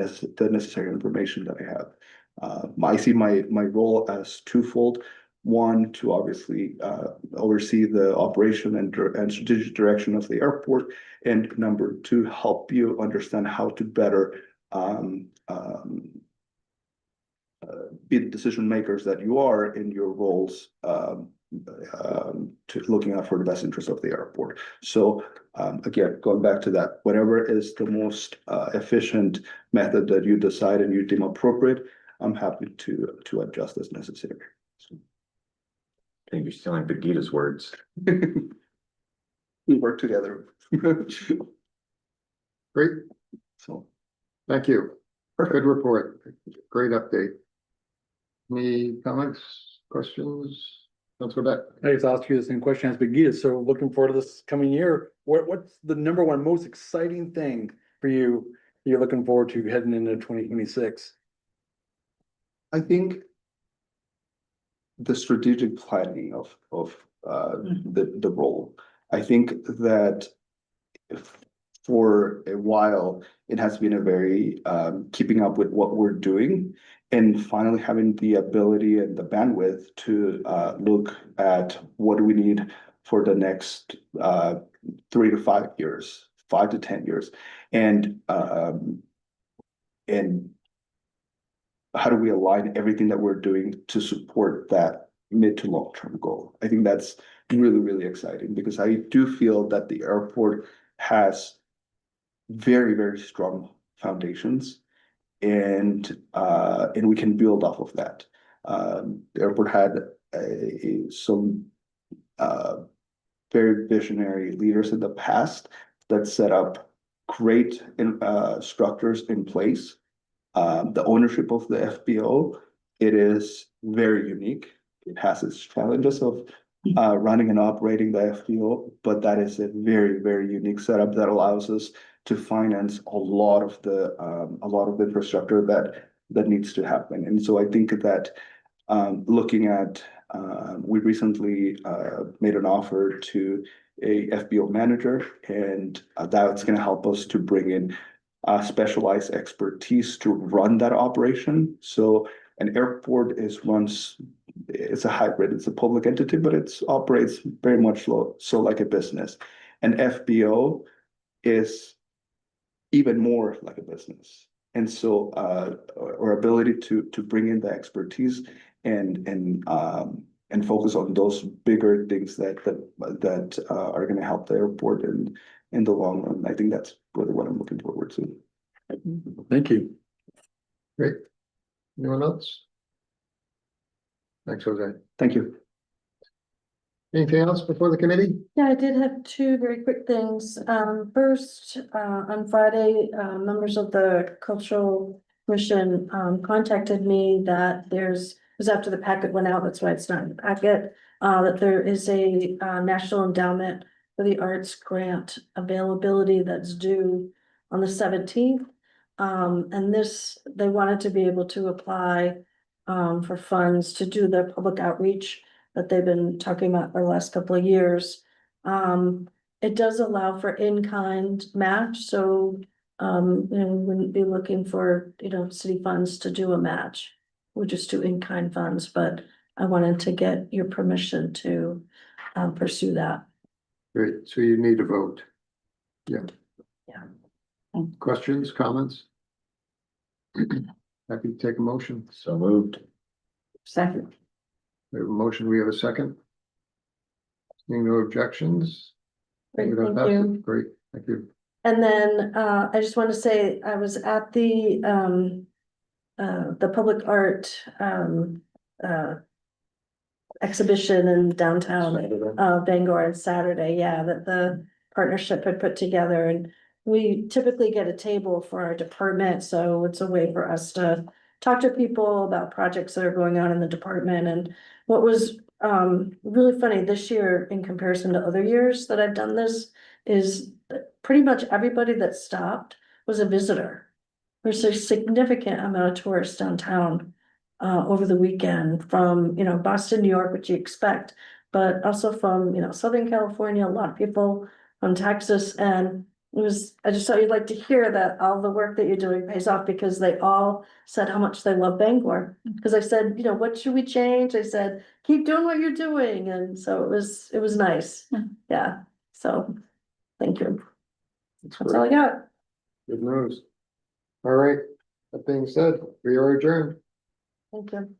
necessary information that I have. I see my role as twofold. One, to obviously oversee the operation and strategic direction of the airport, and number two, help you understand how to better be the decision makers that you are in your roles to looking out for the best interest of the airport. So again, going back to that, whatever is the most efficient method that you decide and you deem appropriate, I'm happy to adjust as necessary. So. I think you're stealing Birgitta's words. We work together. Great, So. thank you. Good report. Great update. Any comments, questions? Councilor Beck? I just asked you the same question as Birgitta, so looking forward to this coming year, what's the number one most exciting thing for you you're looking forward to heading into 2026? I think the strategic planning of the role. I think that for a while, it has been a very keeping up with what we're doing, and finally having the ability and the bandwidth to look at what do we need for the next 3 to 5 years, 5 to 10 years, and how do we align everything that we're doing to support that mid to long term goal. I think that's really, really exciting because I do feel that the airport has very, very strong foundations, and we can build off of that. The airport had some very visionary leaders in the past that set up great structures in place. The ownership of the FBO, it is very unique. It has its challenges of running and operating the FBO, but that is a very, very unique setup that allows us to finance a lot of the infrastructure that needs to happen. And so I think that looking at, we recently made an offer to a FBO manager, and that's going to help us to bring in specialized expertise to run that operation. So an airport it's a hybrid, it's a public entity, but it operates very much so like a business. An FBO is even more like a business. And so our ability to bring in the expertise and focus on those bigger things that are going to help the airport in the long run. I think that's really what I'm looking forward to. Thank you. Great. Anyone else? Thanks, Jose. Thank you. Anything else before the committee? Yeah, I did have two very quick things. First, on Friday, members of the Cultural Commission, contacted me that it was after the packet went out, that's why it's not in the packet. That there is a, National Endowment for the Arts grant availability that's due on the 17th. And they wanted to be able to apply, for funds to do the public outreach that they've been talking about for the last couple of years. It does allow for in-kind match, so, we wouldn't be looking for, city funds to do a match. We'll just do in-kind funds, but I wanted to get your permission to, pursue that. Great, so you need a vote. Yeah. Yeah. Questions, comments? Happy to take a motion. So moved. Second. We have a motion, we have a second. Seeing no objections. Great, We're gonna thank pass it. you. Great, thank you. And then, I just want to say, I was at the public art, exhibition in downtown, Bangor on Saturday, yeah, that the partnership had put together, and we typically get a table for our department, so it's a way for us to talk to people about projects that are going on in the department. And what was really funny this year in comparison to other years that I've done this is that pretty much everybody that stopped was a visitor. There's a significant amount of tourists downtown over the weekend from, Boston, New York, which you expect, but also from, Southern California, a lot of people from Texas. And I just thought you'd like to hear that all the work that you're doing pays off, because they all said how much they love Bangor. Because I said, what should we change? I said, keep doing what you're doing. And so it was nice. Yeah. So thank you. That's all I got. Good news. All right, that being said, we are adjourned. Thank you.